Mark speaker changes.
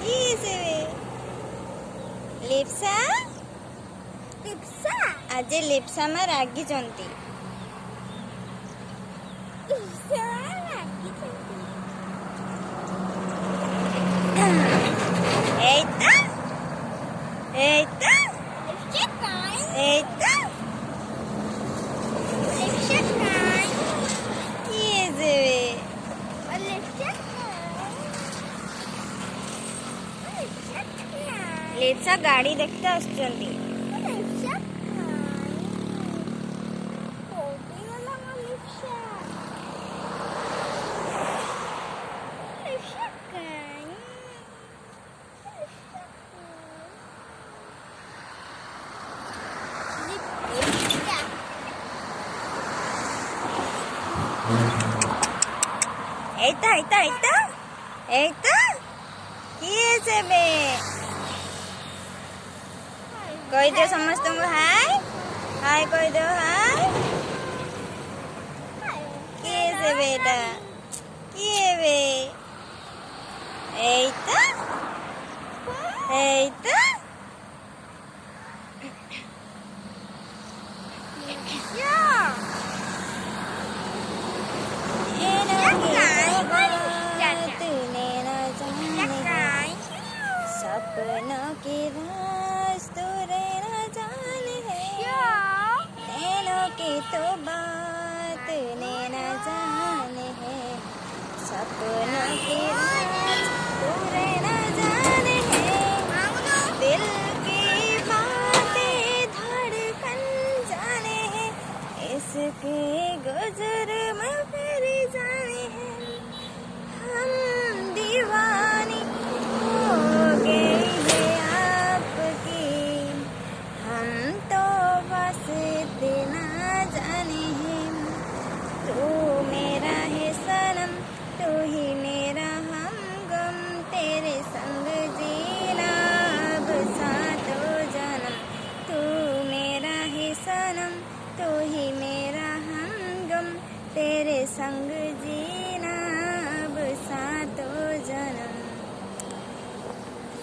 Speaker 1: କିଏ ସେ ଲିପ୍ସା ଆଜି ଲିପ୍ସା ମା ରାଗିଛନ୍ତି। ଏଇଟା ଏଇଟା ଏଇଟା କିଏ ସେ ଲିପ୍ସା ଗାଡ଼ି ଦେଖିତେ ଆସୁଛନ୍ତି। ଏଇଟା ଏଇଟା ଏଇଟା ଏଇଟା କିଏ ସେ କହିଦିଅ ସମସ୍ତଙ୍କୁ ହାय ହାय କହିଦିଅ ହାय। କିଏ ସେ ଏଇଟା କିଏ ଏଇଟା ଏଇଟା सपनों की राज तूने न जाने है, नैनों की तो बात तूने न जाने है, सपनों की राज तूने न जाने है, दिल की बातें धड़कन जाने है, इसके गुजर में फिर जाने है, हम दीवानी तेरे संग जी।